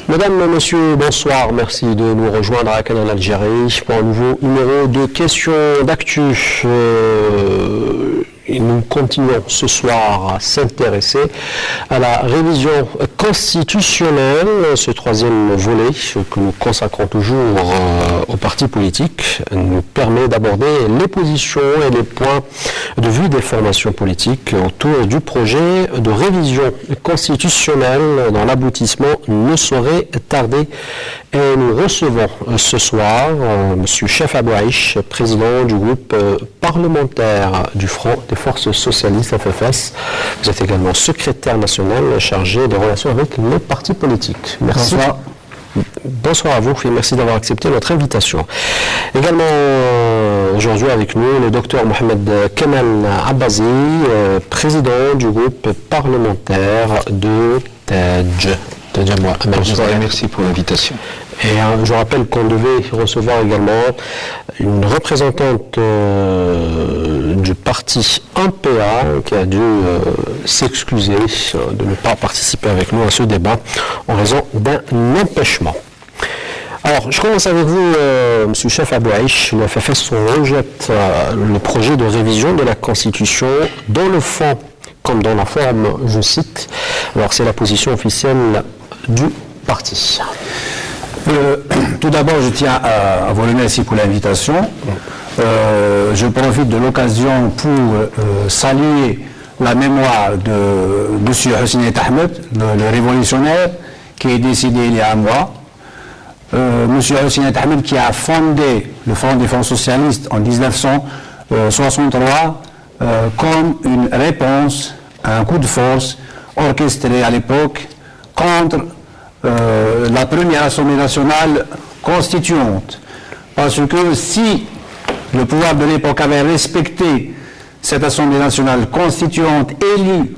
Mesdames, Messieurs, bonsoir. Merci de nous rejoindre à Canal Algérie pour un nouveau numéro de questions d'actu. Et nous continuons ce soir à s'intéresser à la révision constitutionnelle, ce troisième volet que nous consacrons toujours aux partis politiques, nous permet d'aborder les positions et les points de vue des formations politiques autour du projet de révision constitutionnelle dont l'aboutissement ne saurait tarder. Et nous recevons ce soir M. Chef Abou Aïch, président du groupe parlementaire du Front des Forces Socialistes FFS. Vous êtes également secrétaire national chargé des relations avec les partis politiques. Merci. Bonsoir. Bonsoir à vous et merci d'avoir accepté notre invitation. Également aujourd'hui avec nous le docteur Mohamed Kemal Abazi, président du groupe parlementaire de TAJ. Bonsoir et merci pour l'invitation. Et je rappelle qu'on devait recevoir également une représentante du parti MPA qui a dû s'excuser de ne pas participer avec nous à ce débat en raison d'un empêchement. Alors, je commence avec vous, M. Chef Abou Aïch. Le FFS rejette le projet de révision de la Constitution dans le fond comme dans la forme, je cite. Alors, c'est la position officielle du parti. Tout d'abord, je tiens à vous remercier pour l'invitation. Je profite de l'occasion pour saluer la mémoire de M. Hosni Ahmed, le révolutionnaire, qui est décédé il y a un mois. M. Hosni Ahmed qui a fondé le Front des Forces Socialistes en 1963 comme une réponse à un coup de force orchestré à l'époque contre la première Assemblée nationale constituante. Parce que si le pouvoir de l'époque avait respecté cette Assemblée nationale constituante élue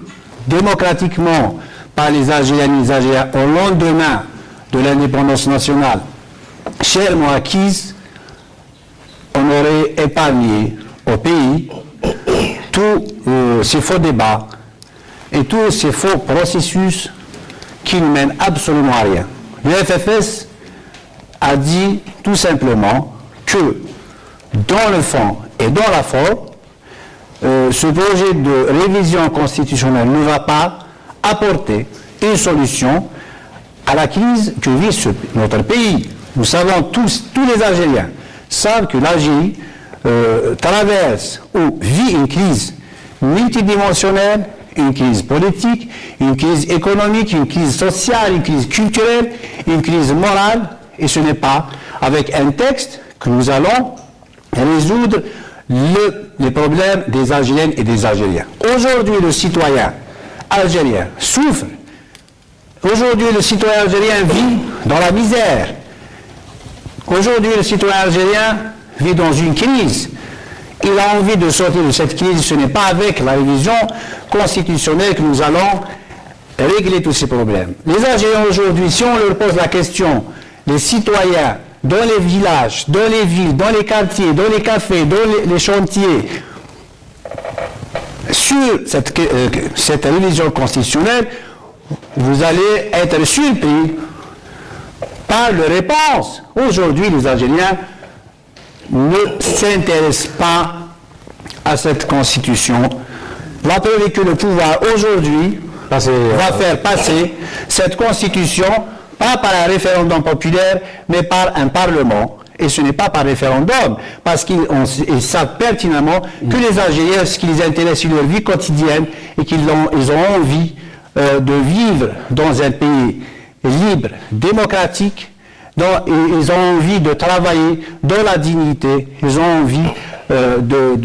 démocratiquement par les Algériennes et les Algériens au lendemain de l'indépendance nationale, chèrement acquise, on aurait épargné au pays tous ces faux débats et tous ces faux processus qui ne mène absolument à rien. Le FFS a dit tout simplement que dans le fond et dans la forme, ce projet de révision constitutionnelle ne va pas apporter une solution à la crise que vit notre pays. Nous savons tous les Algériens savent que l'Algérie traverse ou vit une crise multidimensionnelle, une crise politique, une crise économique, une crise sociale, une crise culturelle, une crise morale, et ce n'est pas avec un texte que nous allons résoudre les problèmes des Algériennes et des Algériens. Aujourd'hui, le citoyen algérien souffre. Aujourd'hui, le citoyen algérien vit dans la misère. Aujourd'hui, le citoyen algérien vit dans une crise. Il a envie de sortir de cette crise. Ce n'est pas avec la révision constitutionnelle que nous allons régler tous ces problèmes. Les Algériens aujourd'hui, si on leur pose la question, les citoyens dans les villages, dans les villes, dans les quartiers, dans les cafés, dans les chantiers, sur cette révision constitutionnelle, vous allez être surpris par les réponses. Aujourd'hui, les Algériens ne s'intéressent pas à cette constitution. La preuve est que le pouvoir aujourd'hui va faire passer cette constitution pas par un référendum populaire, mais par un parlement. Et ce n'est pas par référendum, parce qu'ils savent pertinemment que les Algériens, ce qui les intéresse, c'est leur vie quotidienne et qu'ils ont envie de vivre dans un pays libre, démocratique. Ils ont envie de travailler dans la dignité, ils ont envie de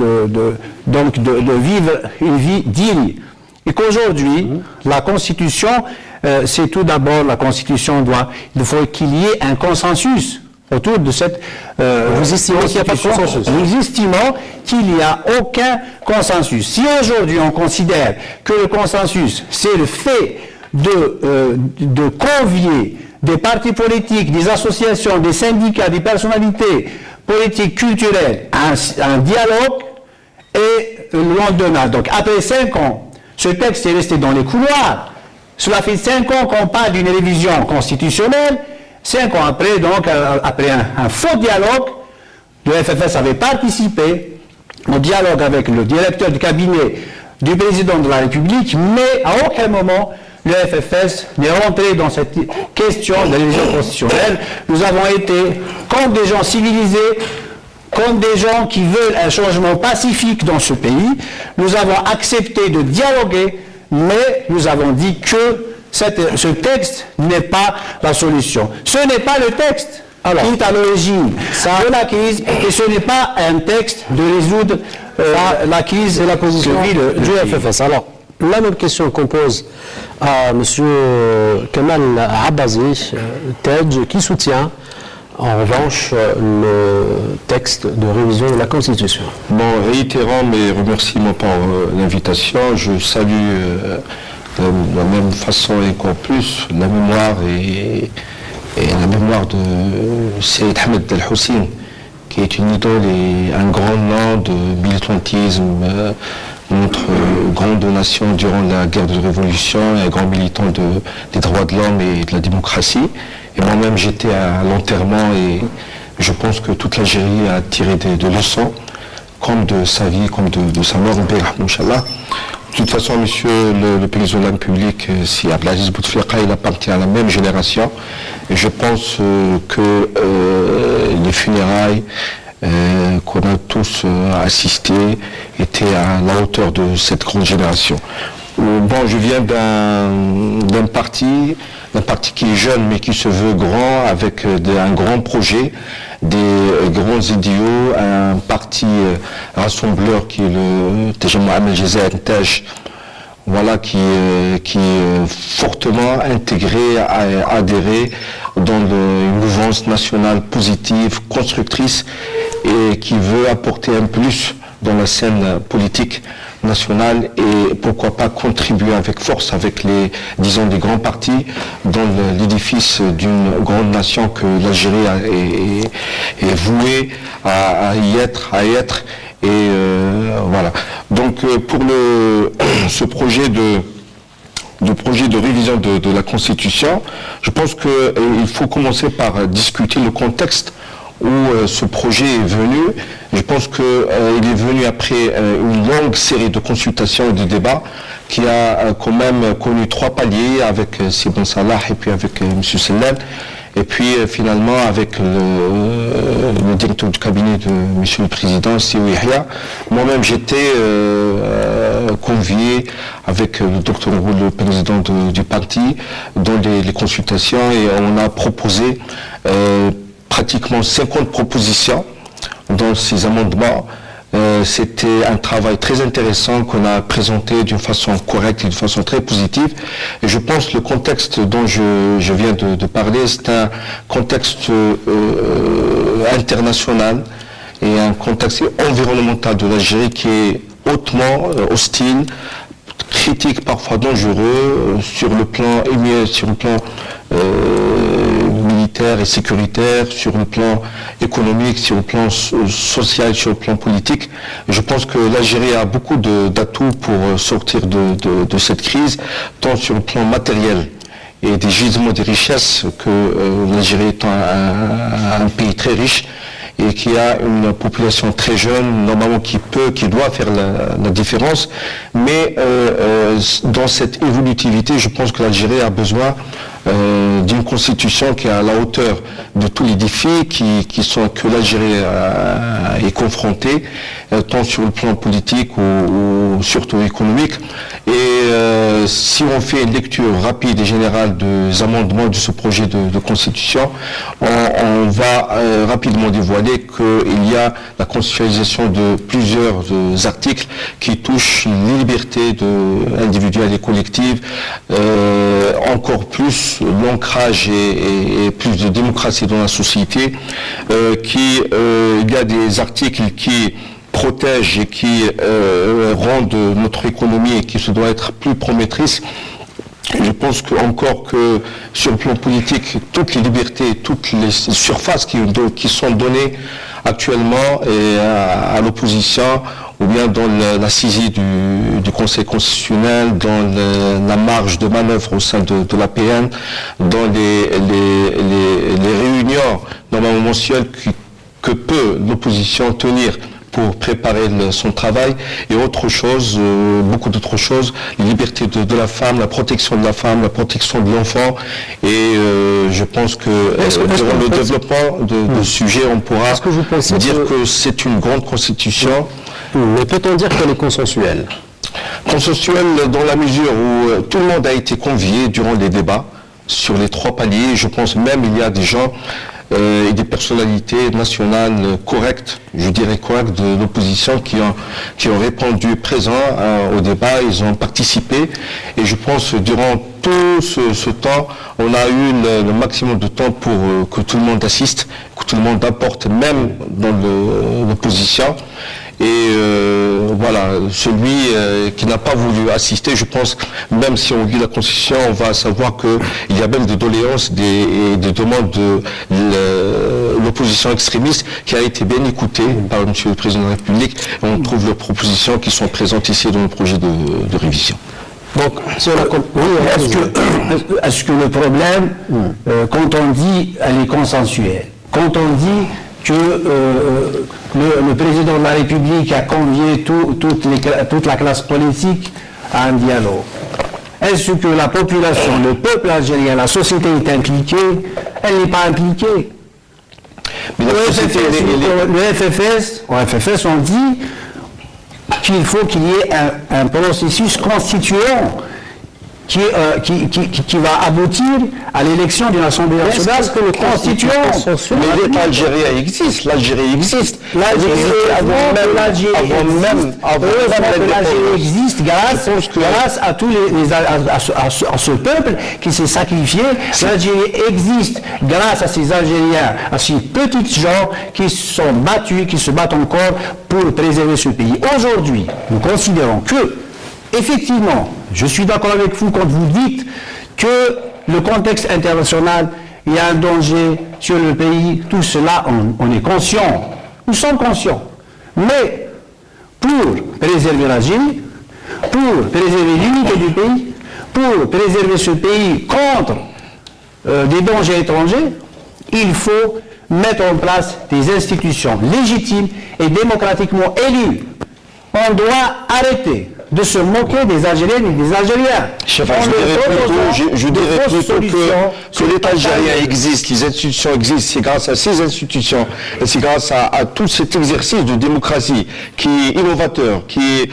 vivre une vie digne. Et qu'aujourd'hui, la Constitution, c'est tout d'abord, la Constitution il faut qu'il y ait un consensus autour de cette vous estimez qu'il n'y a pas de consensus? Nous estimons qu'il n'y a aucun consensus. Si aujourd'hui on considère que le consensus, c'est le fait de convier des partis politiques, des associations, des syndicats, des personnalités politiques, culturelles, un dialogue, et le lendemain, donc après 5 ans, ce texte est resté dans les couloirs, Cela fait 5 ans qu'on parle d'une révision constitutionnelle. 5 ans après, donc, après un faux dialogue, le FFS avait participé au dialogue avec le directeur du cabinet du président de la République, mais à aucun moment le FFS n'est rentré dans cette question de révision constitutionnelle. Nous avons été comme des gens civilisés, comme des gens qui veulent un changement pacifique dans ce pays. Nous avons accepté de dialoguer, mais nous avons dit que ce texte n'est pas la solution. Ce n'est pas le texte qui est à l'origine de la crise, et ce n'est pas un texte de résoudre la crise et la position du FFS. Alors, la même question qu'on pose à M. Kamal Abazi, Tej, qui soutient en revanche le texte de révision de la Constitution. Bon, réitérant mes remerciements pour l'invitation, je salue de la même façon et encore plus la mémoire et la mémoire de Saïd Ahmed El-Hussein, qui est une idole et un grand nom de militantisme, notre grande nation durant la guerre de révolution, et un grand militant des droits de l'homme et de la démocratie. Et moi-même j'étais à l'enterrement et je pense que toute l'Algérie a tiré des leçons, comme de sa vie, comme de sa mort, Inch'Allah. De toute façon, monsieur le président de la République, si Abdelaziz Bouteflika, il appartient à la même génération. Et je pense que les funérailles qu'on a tous assisté étaient à la hauteur de cette grande génération. Bon, je viens d'un parti qui est jeune mais qui se veut grand, avec un grand projet, des grands idéaux, un parti rassembleur qui est le Tejammoua al-Jazair Taj, voilà, qui est fortement intégré, adhéré dans une mouvance nationale positive, constructrice, et qui veut apporter un plus dans la scène politique nationale et pourquoi pas contribuer avec force avec les, disons, des grands partis dans l'édifice d'une grande nation que l'Algérie est vouée à y être, et voilà. Donc pour ce projet de révision de la Constitution, je pense qu'il faut commencer par discuter le contexte où ce projet est venu. Je pense qu'il est venu après une longue série de consultations et de débats qui a quand même connu 3 paliers avec Sibon Salah et puis avec M. Sellel. Et puis finalement avec le directeur du cabinet de M. le Président, Siou Yahya. Moi-même j'étais convié avec le Dr Roux, le président du parti, dans les consultations, et on a proposé pratiquement 50 propositions dans ces amendements. C'était un travail très intéressant qu'on a présenté d'une façon correcte et d'une façon très positive. Et je pense que le contexte dont je viens de parler, c'est un contexte international et un contexte environnemental de l'Algérie qui est hautement hostile, critique, parfois dangereux, sur le plan militaire et sécuritaire, sur le plan économique, sur le plan social, sur le plan politique. Je pense que l'Algérie a beaucoup d'atouts pour sortir de cette crise, tant sur le plan matériel et des gisements de richesses, que l'Algérie est un pays très riche et qui a une population très jeune, normalement qui doit faire la différence. Mais dans cette évolutivité, je pense que l'Algérie a besoin d'une constitution qui est à la hauteur de tous les défis que l'Algérie est confrontée, tant sur le plan politique ou surtout économique. Et si on fait une lecture rapide et générale des amendements de ce projet de constitution, on va rapidement dévoiler qu'il y a la constitutionnalisation de plusieurs articles qui touchent les libertés individuelles et collectives, encore plus l'ancrage et plus de démocratie dans la société, il y a des articles qui protègent et qui rendent notre économie et qui se doit être plus promettrice. Je pense encore que sur le plan politique, toutes les libertés, toutes les surfaces qui sont données actuellement est à l'opposition, ou bien dans la saisie du Conseil constitutionnel, dans la marge de manœuvre au sein de l'APN, dans les réunions normalement mensuelles que peut l'opposition tenir pour préparer son travail, et autre chose, beaucoup d'autres choses, la liberté de la femme, la protection de la femme, la protection de l'enfant, et je pense que durant le développement de ce sujet, on pourra dire que c'est une grande constitution. Mais peut-on dire qu'elle est consensuelle? Consensuelle dans la mesure où tout le monde a été convié durant les débats sur les 3 paliers. Je pense même il y a des gens et des personnalités nationales correctes, je dirais correctes, de l'opposition qui ont répondu présent au débat, ils ont participé, et je pense durant tout ce temps, on a eu le maximum de temps pour que tout le monde assiste, que tout le monde apporte, même dans l'opposition. Et voilà, celui qui n'a pas voulu assister, je pense, même si on lit la Constitution, on va savoir qu'il y a même des doléances et des demandes de l'opposition extrémiste qui a été bien écoutée par M. le Président de la République. Et on trouve leurs propositions qui sont présentes ici dans le projet de révision. Donc, est-ce que le problème, quand on dit elle est consensuelle, quand on dit que le président de la République a convié toute la classe politique à un dialogue, est-ce que la population, le peuple algérien, la société est impliquée? Elle n'est pas impliquée. Mais au FFS, on dit qu'il faut qu'il y ait un processus constituant qui va aboutir à l'élection d'une Assemblée nationale constituante. Mais l'État algérien existe, l'Algérie existe. L'Algérie existe grâce à tous à ce peuple qui s'est sacrifié. L'Algérie existe grâce à ces Algériens, à ces petites gens qui sont battus, qui se battent encore pour préserver ce pays. Aujourd'hui, nous considérons que, effectivement, je suis d'accord avec vous quand vous dites que le contexte international, il y a un danger sur le pays, tout cela, on est conscient. Nous sommes conscients. Mais pour préserver l'Algérie, pour préserver l'unité du pays, pour préserver ce pays contre des dangers étrangers, il faut mettre en place des institutions légitimes et démocratiquement élues. On doit arrêter de se moquer des Algériennes et des Algériens. Je dirais plutôt que l'État algérien existe, les institutions existent, c'est grâce à ces institutions, et c'est grâce à tout cet exercice de démocratie qui est innovateur, qui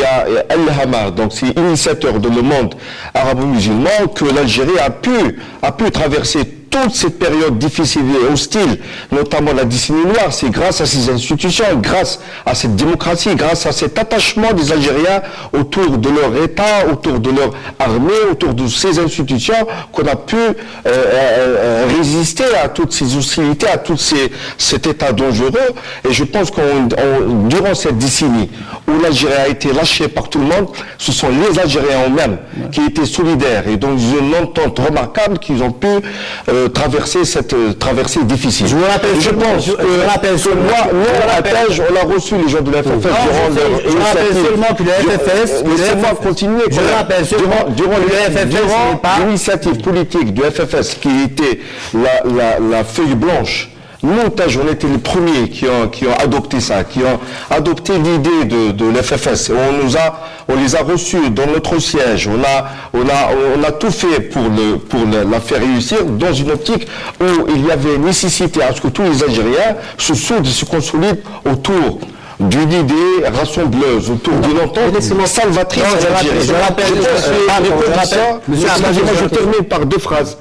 a Al-Hama, donc c'est initiateur de le monde arabo-musulman, que l'Algérie a pu traverser toute cette période difficile et hostile, notamment la décennie noire. C'est grâce à ces institutions, grâce à cette démocratie, grâce à cet attachement des Algériens autour de leur État, autour de leur armée, autour de ces institutions, qu'on a pu résister à toutes ces hostilités, à tout cet état dangereux. Et je pense durant cette décennie où l'Algérie a été lâchée par tout le monde, ce sont les Algériens eux-mêmes qui étaient solidaires et dans une entente remarquable qu'ils ont pu traverser cette traversée difficile. Je vous rappelle, on a reçu les gens de la FFS je rappelle seulement que le FFS, durant l'initiative politique du FFS qui était la feuille blanche. Nous, on était les premiers qui ont adopté ça, qui ont adopté l'idée de l'FFS. On les a reçus dans notre siège. On a tout fait pour la faire réussir dans une optique où il y avait nécessité à ce que tous les Algériens se soudent et se consolident autour d'une idée rassembleuse, autour d'une entente salvatrice. Je termine par deux phrases.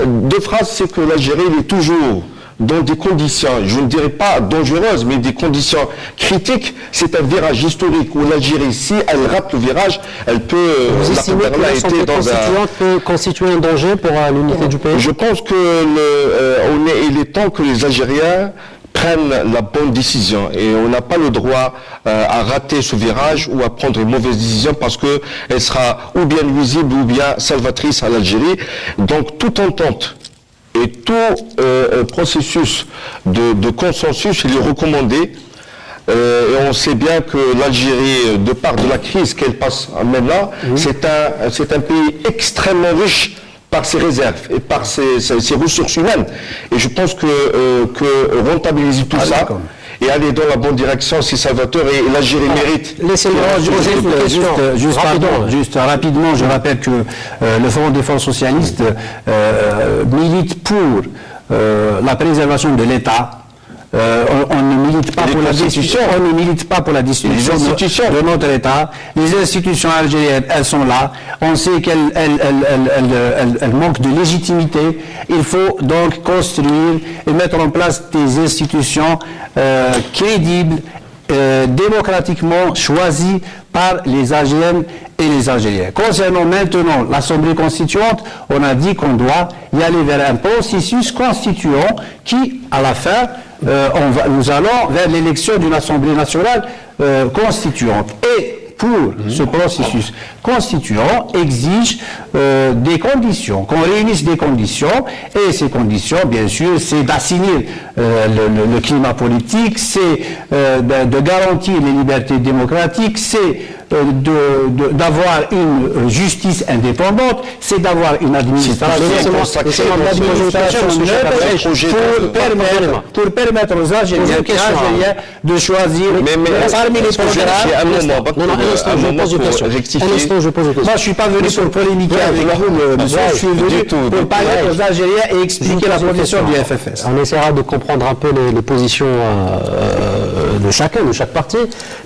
Deux phrases, c'est que l'Algérie est toujours dans des conditions, je ne dirais pas dangereuses, mais des conditions critiques. C'est un virage historique où l'Algérie, si elle rate le virage, elle peut... Vous estimez que l'Assemblée constituante peut constituer un danger pour l'unité du pays? Je pense que il est temps que les Algériens prennent la bonne décision et on n'a pas le droit à rater ce virage ou à prendre une mauvaise décision parce qu'elle sera ou bien nuisible ou bien salvatrice à l'Algérie. Donc toute entente et tout processus de consensus, il est recommandé. Et on sait bien que l'Algérie, de part de la crise qu'elle passe maintenant, c'est un pays extrêmement riche par ses réserves et par ses ressources humaines. Et je pense que rentabiliser tout ça et aller dans la bonne direction, c'est salvateur, et l'Algérie mérite. Laissez-moi juste rapidement, je rappelle que le Front des Forces socialistes milite pour la préservation de l'État. On ne milite pas pour la destitution, on ne milite pas pour la destitution de notre État. Les institutions algériennes, elles sont là. On sait qu'elles manquent de légitimité. Il faut donc construire et mettre en place des institutions crédibles, démocratiquement choisies par les Algériennes et les Algériens. Concernant maintenant l'Assemblée constituante, on a dit qu'on doit y aller vers un processus constituant qui, à la fin, nous allons vers l'élection d'une Assemblée nationale constituante. Et pour ce processus constituant exige des conditions, qu'on réunisse des conditions, et ces conditions, bien sûr, c'est d'assainir le climat politique, c'est de garantir les libertés démocratiques, c'est d'avoir une justice indépendante, c'est d'avoir une administration pour permettre aux Algériens de choisir parmi les Moi, je ne suis pas venu pour polémiquer avec vous, monsieur, je suis venu pour parler aux Algériens et expliquer la position du FFS. On essaiera de comprendre un peu les positions de chacun, de chaque parti,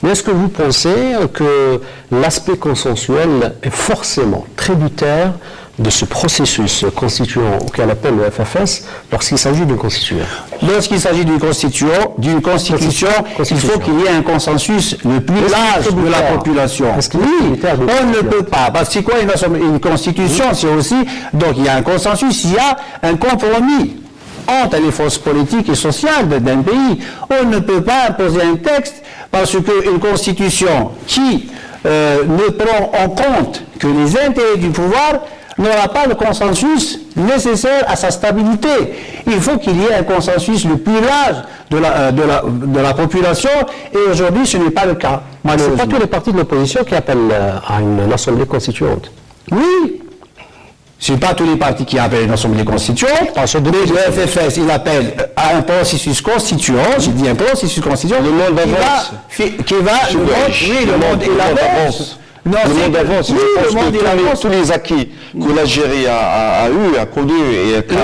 mais est-ce que vous pensez que l'aspect consensuel est forcément tributaire de ce processus constituant auquel appelle le FFS lorsqu'il s'agit d'une constitution? Lorsqu'il s'agit d'une constitution, il faut qu'il y ait un consensus le plus large de la population. Oui, on ne peut pas. Parce que c'est quoi une constitution? C'est aussi, donc il y a un consensus, il y a un compromis entre les forces politiques et sociales d'un pays. On ne peut pas imposer un texte parce qu'une constitution qui ne prend en compte que les intérêts du pouvoir n'aura pas le consensus nécessaire à sa stabilité. Il faut qu'il y ait un consensus le plus large de la population, et aujourd'hui ce n'est pas le cas. Ce n'est pas tous les partis de l'opposition qui appellent à une assemblée constituante. Oui. Ce n'est pas tous les partis qui appellent une assemblée constituante. Le FFS, il appelle à un processus constituant, j'ai dit un processus constituant, le monde avance. Le monde avance. Non, le monde avance. Je pense que tous les acquis que l'Algérie a connus et a gagné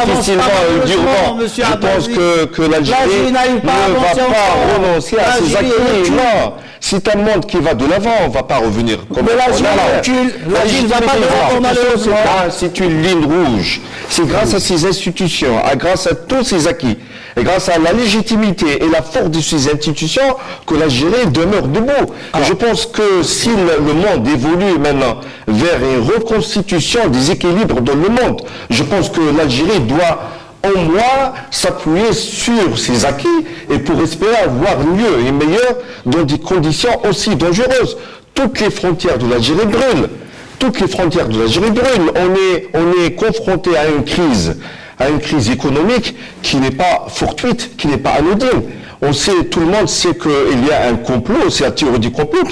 difficilement et durement, je pense que l'Algérie ne va pas renoncer à ses acquis. Non, c'est un monde qui va de l'avant, on ne va pas revenir comme mais l'Algérie ne va pas de l'avant, malheureusement. C'est une ligne rouge. C'est grâce à ces institutions, grâce à tous ces acquis, et grâce à la légitimité et la force de ces institutions que l'Algérie demeure debout. Je pense que si le monde évolue maintenant vers une reconstitution des équilibres dans le monde, je pense que l'Algérie doit au moins s'appuyer sur ses acquis et pour espérer avoir mieux et meilleur dans des conditions aussi dangereuses. Toutes les frontières de l'Algérie brûlent. Toutes les frontières de l'Algérie brûlent. On est confronté à une crise économique qui n'est pas fortuite, qui n'est pas anodine. Tout le monde sait qu'il y a un complot, c'est la théorie du complot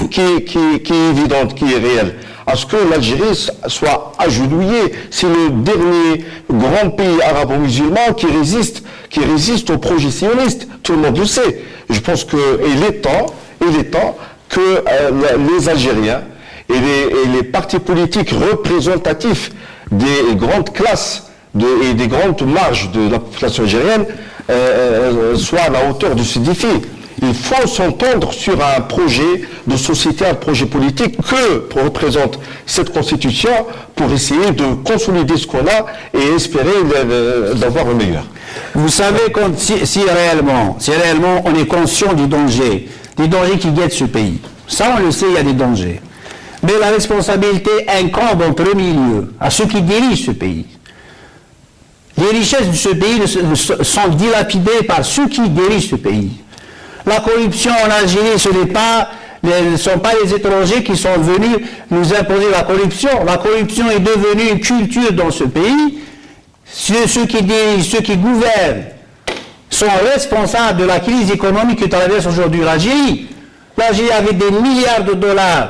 qui est évidente, qui est réelle. À ce que l'Algérie soit agenouillée, c'est le dernier grand pays arabo-musulman qui résiste au projet sioniste. Tout le monde le sait. Je pense qu'il est temps que les Algériens et les partis politiques représentatifs des grandes classes et des grandes marges de la population algérienne soient à la hauteur de ce défi. Il faut s'entendre sur un projet de société, un projet politique que représente cette constitution pour essayer de consolider ce qu'on a et espérer d'avoir le meilleur. Vous savez, si réellement on est conscient des dangers qui guettent ce pays, ça on le sait, il y a des dangers. Mais la responsabilité incombe en premier lieu à ceux qui dirigent ce pays. Les richesses de ce pays sont dilapidées par ceux qui dirigent ce pays. La corruption en Algérie, ce ne sont pas les étrangers qui sont venus nous imposer la corruption. La corruption est devenue une culture dans ce pays ceux qui dirigent, ceux qui gouvernent, sont responsables de la crise économique que traverse aujourd'hui l'Algérie. L'Algérie avait des milliards de dollars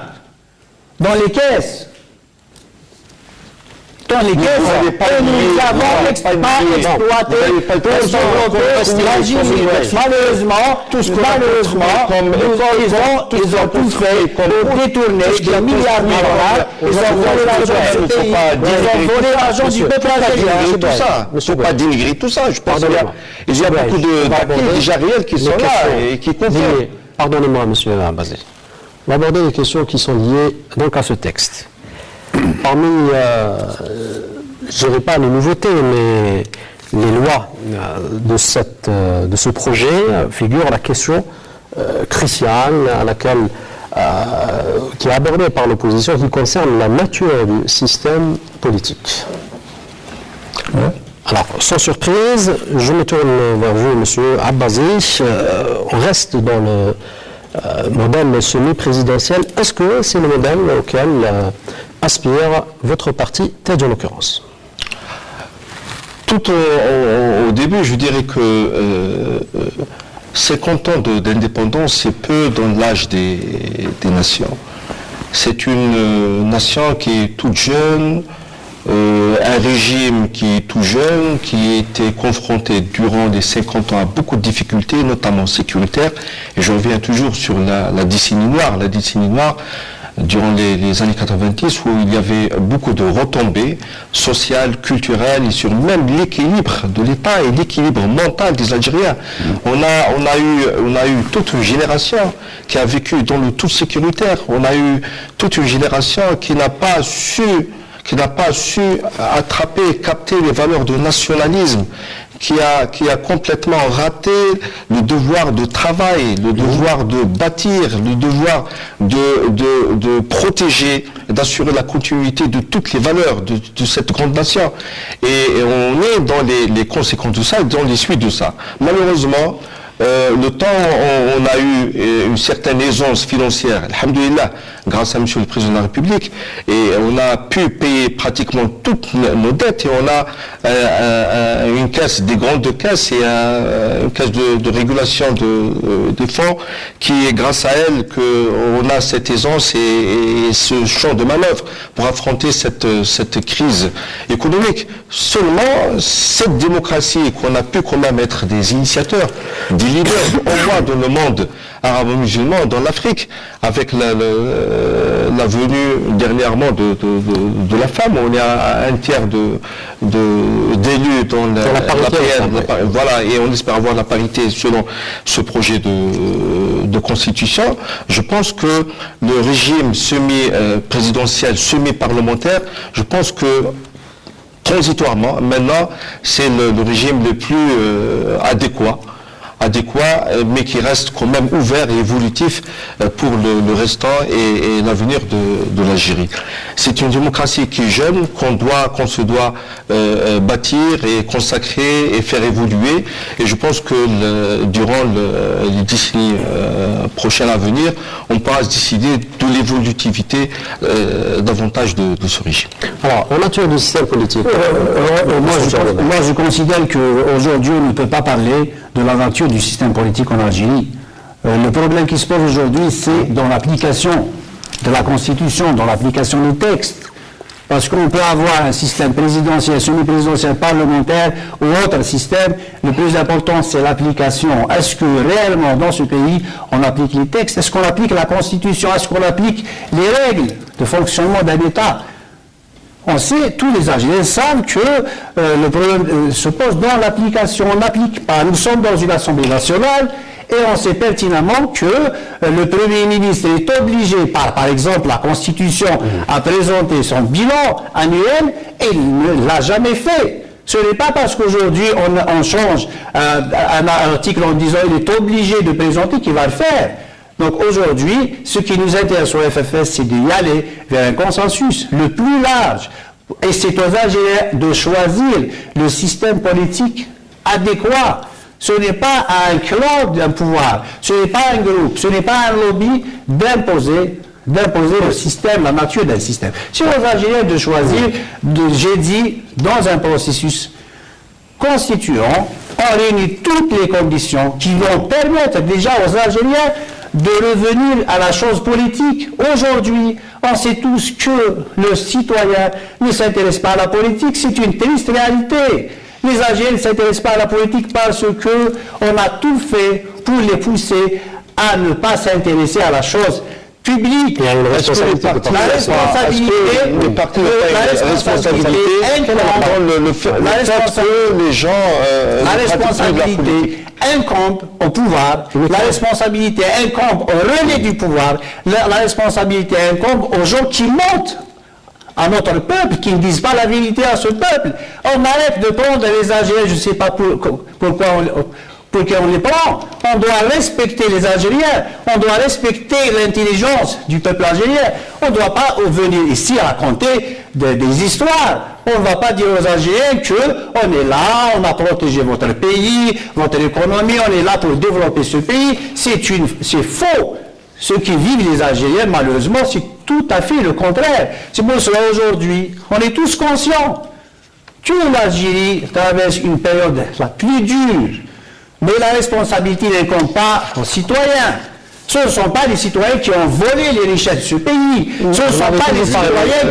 dans les caisses. Dans les caisses, nous n'avons pas exploité l'Algérie. Malheureusement, ils ont tout fait pour détourner des milliards de dollars. Ils ont volé l'argent du pays. Ils ont volé l'argent du peuple algérien. Tout ça. Il ne faut pas dénigrer tout ça. Je pense qu'il y a beaucoup de papiers déjà réels qui sont là et qui confirment. Pardonnez-moi, monsieur Abbasi. On va aborder les questions qui sont liées donc à ce texte. Parmi, je dirais pas les nouveautés, mais les lois de ce projet figure la question cruciale à laquelle qui est abordée par l'opposition, qui concerne la nature du système politique. Ouais. Alors, sans surprise, je me tourne vers vous, monsieur Abbasi. On reste dans le modèle semi-présidentiel. Est-ce que c'est le modèle auquel aspire votre parti, TEJ en l'occurrence? Tout au début, je dirais que 50 ans d'indépendance, c'est peu dans l'âge des nations. C'est une nation qui est toute jeune, un régime qui est tout jeune, qui a été confronté durant les 50 ans à beaucoup de difficultés, notamment sécuritaires. Et je reviens toujours sur la décennie noire. La décennie noire, durant les années 90, où il y avait beaucoup de retombées sociales, culturelles, et sur même l'équilibre de l'État et l'équilibre mental des Algériens. On a eu toute une génération qui a vécu dans le tout sécuritaire. On a eu toute une génération qui n'a pas su attraper, capter les valeurs de nationalisme, qui a complètement raté le devoir de travail, le devoir de bâtir, le devoir de protéger, d'assurer la continuité de toutes les valeurs de cette grande nation. Et on est dans les conséquences de ça, dans les suites de ça. Malheureusement, le temps, on a eu une certaine aisance financière, alhamdoulilah, grâce à Monsieur le Président de la République, et on a pu payer pratiquement toutes nos dettes, et on a une caisse, des grandes caisses, et une caisse de régulation des fonds, qui est grâce à elle qu'on a cette aisance et ce champ de manœuvre pour affronter cette crise économique. Seulement, cette démocratie qu'on a pu quand même être des initiateurs, des leaders, au moins dans le monde arabo-musulman, dans l'Afrique, avec la venue dernièrement de la femme. On est à un tiers d'élus dans la parité. Voilà, et on espère avoir la parité selon ce projet de constitution. Je pense que le régime semi-présidentiel, semi-parlementaire, je pense que transitoirement, maintenant, c'est le régime le plus adéquat, mais qui reste quand même ouvert et évolutif pour le restant et l'avenir de l'Algérie. C'est une démocratie qui est jeune, qu'on se doit bâtir et consacrer et faire évoluer. Et je pense que durant les décennies prochaines à venir, on pourra se décider de l'évolutivité davantage de ce régime. Alors, en nature du système politique, moi je considère qu'aujourd'hui on ne peut pas parler de la nature du système politique en Algérie. Le problème qui se pose aujourd'hui, c'est dans l'application de la Constitution, dans l'application des textes. Parce qu'on peut avoir un système présidentiel, semi-présidentiel, parlementaire ou autre système. Le plus important, c'est l'application. Est-ce que réellement, dans ce pays, on applique les textes? Est-ce qu'on applique la Constitution? Est-ce qu'on applique les règles de fonctionnement d'un État? On sait, tous les Algériens savent que le problème se pose dans l'application. On n'applique pas. Nous sommes dans une Assemblée nationale et on sait pertinemment que le Premier ministre est obligé, par exemple la Constitution, à présenter son bilan annuel et il ne l'a jamais fait. Ce n'est pas parce qu'aujourd'hui on change un article en disant qu'il est obligé de présenter qu'il va le faire. Donc aujourd'hui, ce qui nous intéresse au FFS, c'est d'y aller vers un consensus le plus large. Et c'est aux Algériens de choisir le système politique adéquat. Ce n'est pas à un clan d'un pouvoir, ce n'est pas un groupe, ce n'est pas un lobby d'imposer le système, la nature d'un système. C'est aux Algériens de choisir, j'ai dit, dans un processus constituant ont réuni toutes les conditions qui vont permettre déjà aux Algériens de revenir à la chose politique. Aujourd'hui, on sait tous que le citoyen ne s'intéresse pas à la politique, c'est une triste réalité. Les Algériens ne s'intéressent pas à la politique parce qu'on a tout fait pour les pousser à ne pas s'intéresser à la chose publique. Il y a une responsabilité. La responsabilité incombe au pouvoir, la responsabilité incombe au relais du pouvoir, la responsabilité incombe aux gens qui montent à notre peuple, qui ne disent pas la vérité à ce peuple. On arrête de prendre les Algériens, je ne sais pas pourquoi on les prend. On doit respecter les Algériens, on doit respecter l'intelligence du peuple algérien. On ne doit pas venir ici raconter des histoires. On ne va pas dire aux Algériens qu'on est là, on a protégé votre pays, votre économie, on est là pour développer ce pays. C'est faux. Ce qui vivent les Algériens, malheureusement, c'est tout à fait le contraire. C'est pour cela aujourd'hui, on est tous conscients que l'Algérie traverse une période la plus dure. Mais la responsabilité n'incombe pas aux citoyens. Ce ne sont pas les citoyens qui ont volé les richesses de ce pays. Ce ne sont pas les citoyens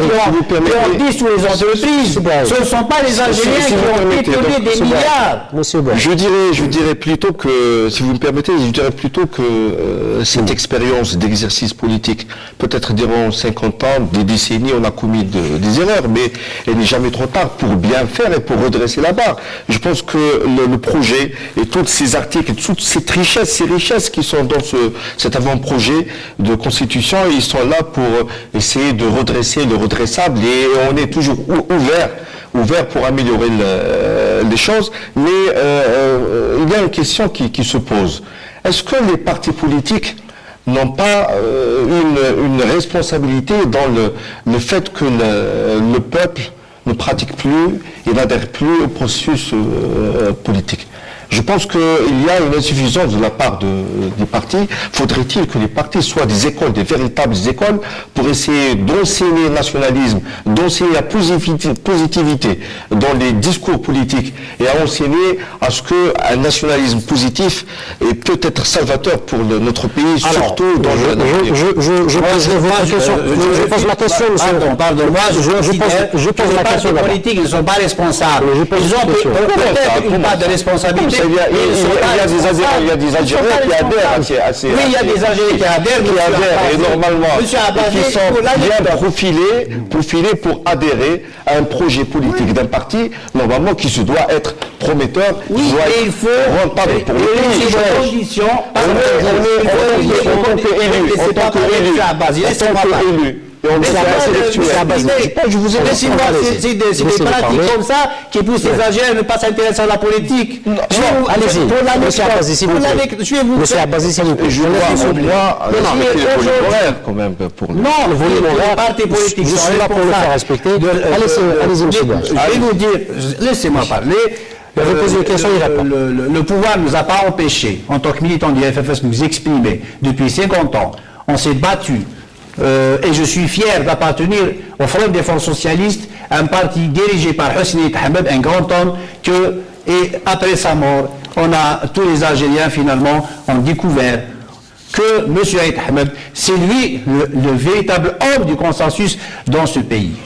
qui ont dit sous les entreprises. Ce ne sont pas les Algériens qui ont détourné des milliards. Je dirais plutôt que, si vous me permettez, je dirais plutôt que cette expérience d'exercice politique, peut-être durant 50 ans, des décennies, on a commis des erreurs, mais il n'est jamais trop tard pour bien faire et pour redresser la barre. Je pense que le projet et tous ces articles, toutes ces richesses qui sont dans cet avant-projet de constitution, ils sont là pour essayer de redresser le redressable et on est toujours ouvert pour améliorer les choses. Mais il y a une question qui se pose. Est-ce que les partis politiques n'ont pas une responsabilité dans le fait que le peuple ne pratique plus et n'adhère plus au processus politique? Je pense qu'il y a une insuffisance de la part des partis. Faudrait-il que les partis soient des écoles, des véritables écoles, pour essayer d'enseigner le nationalisme, d'enseigner la positivité dans les discours politiques et à enseigner à ce qu'un nationalisme positif peut être salvateur pour notre pays, surtout dans je pose ma question, monsieur. Pardon-moi, je pose la question. Les politiques ne sont pas responsables. Ils ont peut-être une part de responsabilité. Il y a des Algériens qui adhèrent assez. Oui, il y a des Algériens qui adhèrent et normalement, qui sont bien profilés pour adhérer à un projet politique d'un parti, normalement, qui se doit être prometteur, oui, qui doit être rentable pour le pays. En tant qu'élu. Je vous ai laissé voir, c'est des pratiques comme ça qui poussent les Algériens à ne pas s'intéresser à la politique. Allez-y, monsieur Abazi, s'il vous plaît. Monsieur Abazi, s'il vous plaît. Je vois quand même pour non, le volume horaire, partis politiques je suis là pour le faire respecter. Allez-y, monsieur Abazi. Je vais vous dire, laissez-moi parler. Le pouvoir ne nous a pas empêchés, en tant que militants du FFS, de nous exprimer depuis 50 ans. On s'est battu. Et je suis fier d'appartenir au Front des Forces Socialistes, un parti dirigé par Hosni Ahmed, un grand homme, et après sa mort, tous les Algériens finalement ont découvert que M. Aït Ahmed, c'est lui le véritable homme du consensus dans ce pays.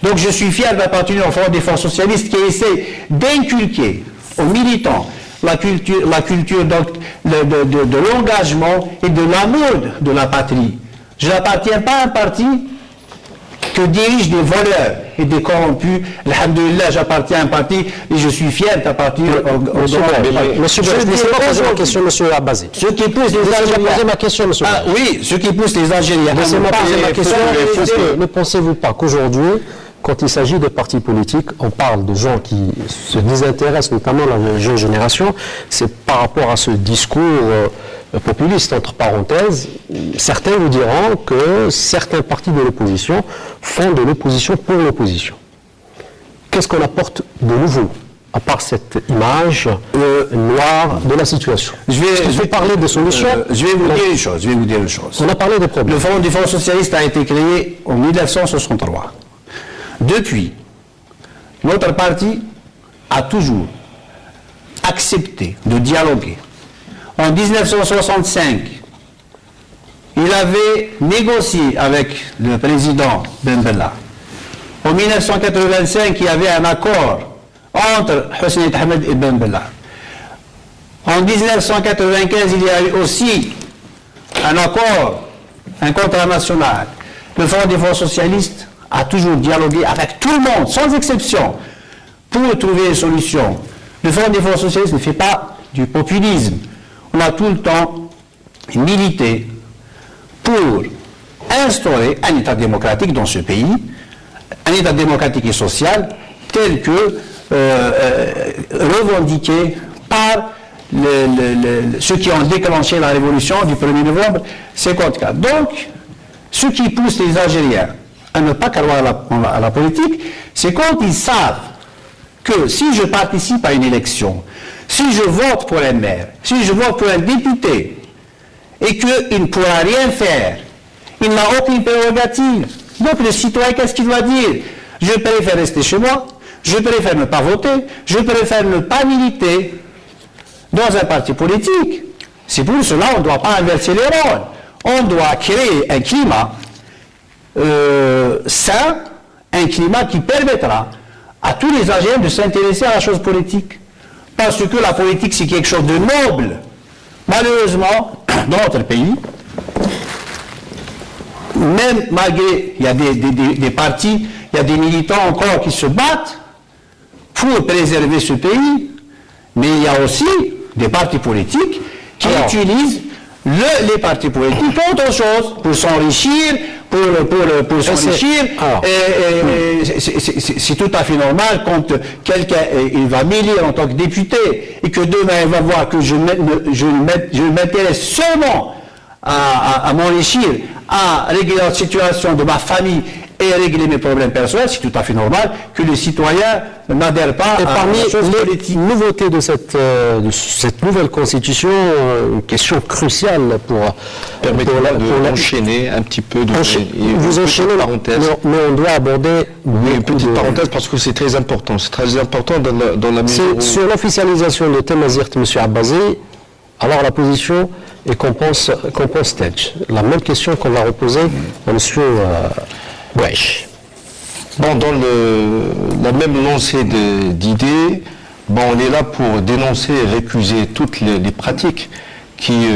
Donc je suis fier d'appartenir au Front des Forces Socialistes qui essaie d'inculquer aux militants la culture de l'engagement et de l'amour de la patrie. Je n'appartiens pas à un parti que dirigent des voleurs et des corrompus. Alhamdulillah, j'appartiens à un parti et je suis fier d'appartenir au Monsieur, laissez-moi poser ma question, monsieur Abazi. Ce qui pousse les Algériens... poser ma question, monsieur. Oui, ce qui pousse les Algériens... Laissez-moi poser ma question. Ne pensez-vous pas qu'aujourd'hui, quand il s'agit de partis politiques, on parle de gens qui se désintéressent, notamment la jeune génération, c'est par rapport à ce discours populiste, entre parenthèses. Certains vous diront que certains partis de l'opposition font de l'opposition pour l'opposition. Qu'est-ce qu'on apporte de nouveau, à part cette image noire de la situation? Je vais parler des solutions. Je vais vous dire une chose. On a parlé des problèmes. Le Front des Forces Socialistes a été créé en 1963. Depuis, notre parti a toujours accepté de dialoguer. En 1965, il avait négocié avec le président Ben Bella. En 1985, il y avait un accord entre Hosni Ahmed et Ben Bella. En 1995, il y a eu aussi un accord, un contrat national. Le Front des Forces socialistes a toujours dialogué avec tout le monde, sans exception, pour trouver une solution. Le Front des Forces socialistes ne fait pas du populisme. On a tout le temps milité pour instaurer un État démocratique dans ce pays, un État démocratique et social tel que revendiqué par ceux qui ont déclenché la révolution du 1er novembre 1954. Donc, ce qui pousse les Algériens à ne pas croire à la politique, c'est quand ils savent que si je participe à une élection, si je vote pour un maire, si je vote pour un député, et qu'il ne pourra rien faire, il n'a aucune prérogative. Donc le citoyen, qu'est-ce qu'il doit dire? Je préfère rester chez moi, je préfère ne pas voter, je préfère ne pas militer dans un parti politique. C'est pour cela qu'on ne doit pas inverser les rôles. On doit créer un climat sain, un climat qui permettra à tous les Algériens de s'intéresser à la chose politique. Parce que la politique, c'est quelque chose de noble. Malheureusement, dans notre pays, même malgré, il y a des partis, il y a des militants encore qui se battent pour préserver ce pays, mais il y a aussi des partis politiques qui utilisent les partis politiques pour autre chose, pour s'enrichir, pour s'enrichir. C'est tout à fait normal quand quelqu'un il va m'élire en tant que député et que demain il va voir que je m'intéresse seulement à m'enrichir, à régler la situation de ma famille et régler mes problèmes personnels, c'est tout à fait normal que les citoyens n'adhèrent pas et à parmi la chose les politique. nouveautés de cette nouvelle constitution, une question cruciale Permettez-moi d'enchaîner un petit peu. Vous enchaînez, mais on doit aborder... Oui, une petite parenthèse parce que c'est très important. C'est très important dans la mesure où... Sur l'officialisation de Tamazirt, M. Abbasi, alors la position est qu'on pense-t-elle. La même question qu'on va reposer à M. Wesh. Bon, dans la même lancée d'idées, bon, on est là pour dénoncer et récuser toutes les pratiques qui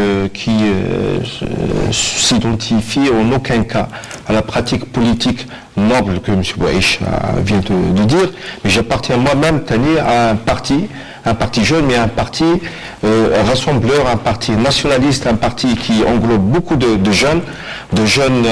s'identifient en aucun cas à la pratique politique noble que M. Wesh vient de dire. Mais j'appartiens moi-même, Tani, à un parti jeune, mais un parti rassembleur, un parti nationaliste, un parti qui englobe beaucoup de jeunes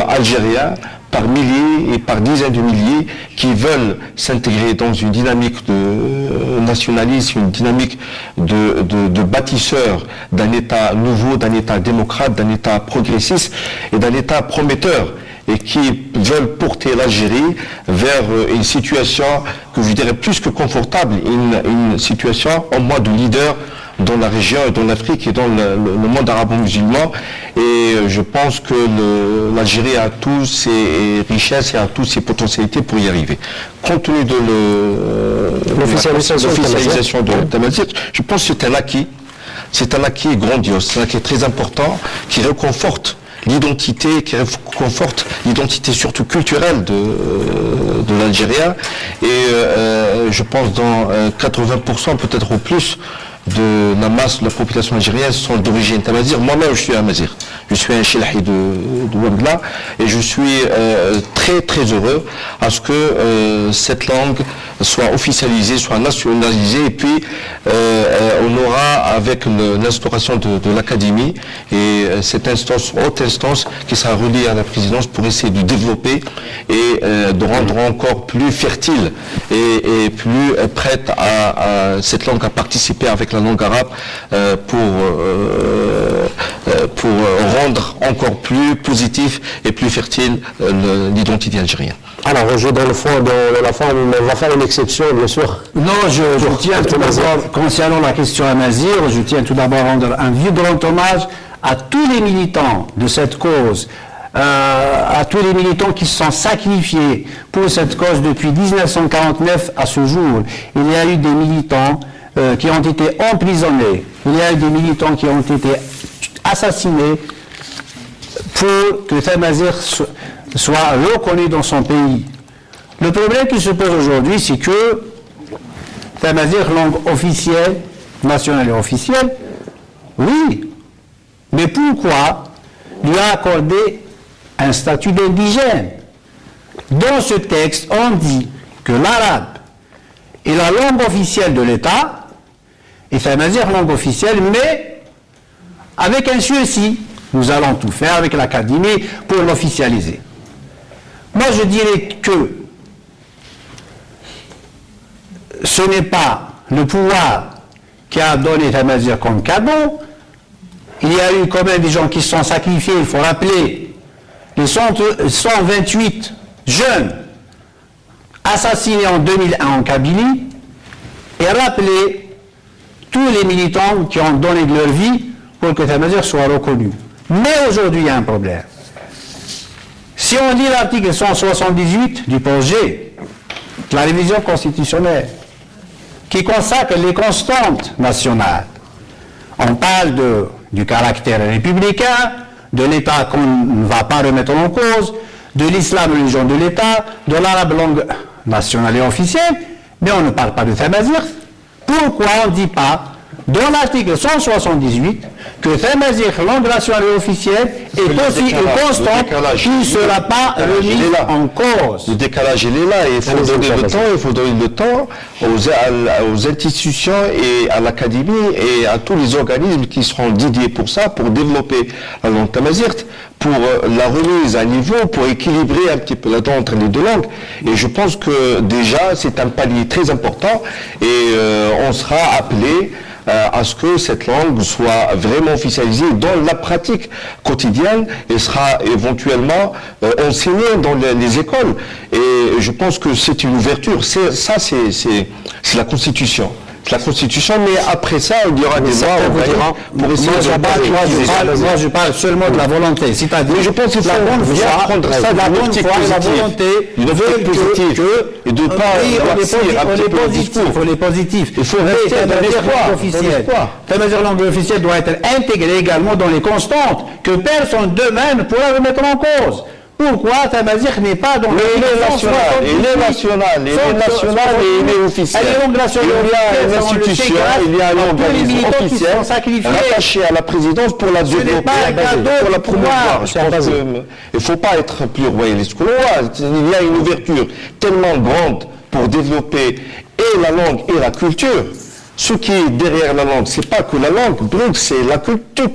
Algériens, par milliers et par dizaines de milliers qui veulent s'intégrer dans une dynamique de nationalisme, une dynamique de bâtisseur d'un État nouveau, d'un État démocrate, d'un État progressiste et d'un État prometteur, et qui veulent porter l'Algérie vers une situation que je dirais plus que confortable, une situation en mode leader dans la région, dans l'Afrique et dans le monde arabo-musulman. Et je pense que l'Algérie a toutes ses richesses et a toutes ses potentialités pour y arriver. Compte tenu de l'officialisation de Tamazirt, je pense que c'est un acquis grandiose, c'est un acquis très important qui réconforte l'identité, qui conforte l'identité surtout culturelle de l'Algérien. Et je pense dans 80%, peut-être au plus, de la masse de la population algérienne sont d'origine tamazir. Moi-même, je suis un mazir. Je suis un chilahi de Ouagbla et je suis très très heureux à ce que cette langue soit officialisée, soit nationalisée, et puis on aura avec l'instauration de l'académie et cette instance, haute instance qui sera reliée à la présidence pour essayer de développer et de rendre encore plus fertile et plus prête à cette langue à participer avec la langue arabe pour rendre encore plus positif et plus fertile l'identité algérienne. Alors, Roger, dans la forme, on va faire une exception, bien sûr. Non, je tiens tout d'abord, concernant la question amazir, je tiens tout d'abord à rendre un vibrant hommage à tous les militants de cette cause, à tous les militants qui se sont sacrifiés pour cette cause depuis 1949 à ce jour. Il y a eu des militants qui ont été emprisonnés, il y a eu des militants qui ont été assassinés pour que Tamazight soit reconnu dans son pays. Le problème qui se pose aujourd'hui, c'est que Tamazight, langue officielle, nationale et officielle, oui, mais pourquoi lui accorder un statut d'indigène? Dans ce texte, on dit que l'arabe est la langue officielle de l'État, et Tamazight langue officielle, mais avec un sursis. Nous allons tout faire avec l'Académie pour l'officialiser. Moi, je dirais que ce n'est pas le pouvoir qui a donné Tamazight comme cadeau. Il y a eu quand même des gens qui se sont sacrifiés, il faut rappeler, les 128 jeunes assassinés en 2001 en Kabylie, et rappeler tous les militants qui ont donné de leur vie pour que Tamazight soit reconnu. Mais aujourd'hui, il y a un problème. Si on lit l'article 178 du projet de la révision constitutionnelle, qui consacre les constantes nationales, on parle du caractère républicain, de l'État qu'on ne va pas remettre en cause, de l'islam religion de l'État, de l'arabe langue nationale et officielle, mais on ne parle pas de Tamazight. Pourquoi on ne dit pas, dans l'article 178, que Tamazight, langue nationale et officielle, est aussi une constante qui ne sera pas remise en cause. Le décalage, il est là, et il faut donner le temps aux institutions et à l'Académie et à tous les organismes qui seront dédiés pour ça, pour développer la langue Tamazight, pour la remise à niveau, pour équilibrer un petit peu la danse entre les deux langues. Et je pense que déjà, c'est un palier très important, et on sera appelé à ce que cette langue soit vraiment officialisée dans la pratique quotidienne et sera éventuellement enseignée dans les écoles. Et je pense que c'est une ouverture. C'est la Constitution. La Constitution, mais après ça, il y aura des lois pour essayer moi, je parle seulement de la volonté. C'est-à-dire, je pense qu'il faut prendre ça d'une optique positive. Et de ne pas on est positif. Il faut rester dans l'espoir. Tamazight langue officielle doit être intégrée également dans les constantes que personne demain ne pourra remettre en cause. Pourquoi Tamazight n'est pas dans il est national et il est officiel. Il y a une institution, il y a un organisme officiel rattaché à la présidence pour la développer, pour la promouvoir. Il ne faut pas être plus royaliste que le roi. Il y a une ouverture tellement grande pour développer et la langue et la culture. Ce qui est derrière la langue, c'est pas que la langue, donc c'est la culture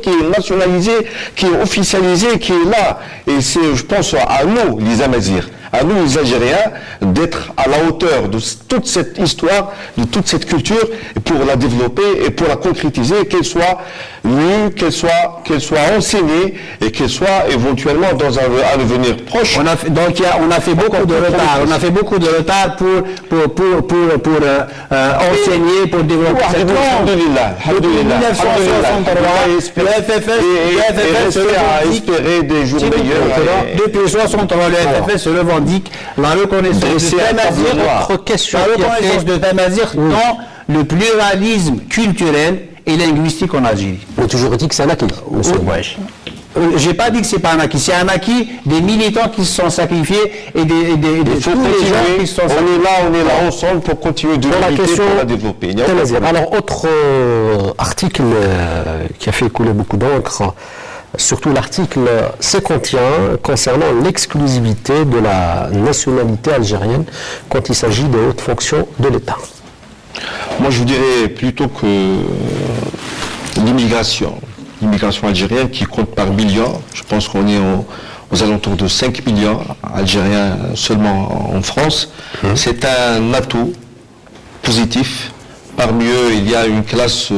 qui est nationalisée, qui est officialisée, qui est là. Et c'est, je pense, à nous, les Amazirs, à nous, les Algériens, d'être à la hauteur de toute cette histoire, de toute cette culture, pour la développer et pour la concrétiser, qu'elle soit lue, qu'elle soit enseignée et qu'elle soit éventuellement dans un avenir proche. On a fait beaucoup de retard. On a fait beaucoup de retard pour enseigner, pour développer cette langue. Depuis 1963, le FFS à espérer des jours meilleurs. Depuis 1963, le FFS se revendique la reconnaissance de Tamazight dans le pluralisme culturel et linguistique en Algérie. Mais toujours dit que c'est un acquis, monsieur Bouache. J'ai pas dit que c'est pas un acquis, c'est un acquis des militants qui se sont sacrifiés et tous les gens qui se sont sacrifiés. On est là ensemble pour continuer de lutter pour la développer. Alors, autre article qui a fait couler beaucoup d'encre, surtout l'article 51 concernant l'exclusivité de la nationalité algérienne quand il s'agit de hautes fonctions de l'État. Moi, je vous dirais plutôt que l'immigration algérienne qui compte par millions, je pense qu'on est aux alentours de 5 millions Algériens seulement en France, c'est un atout positif. Parmi eux, il y a une classe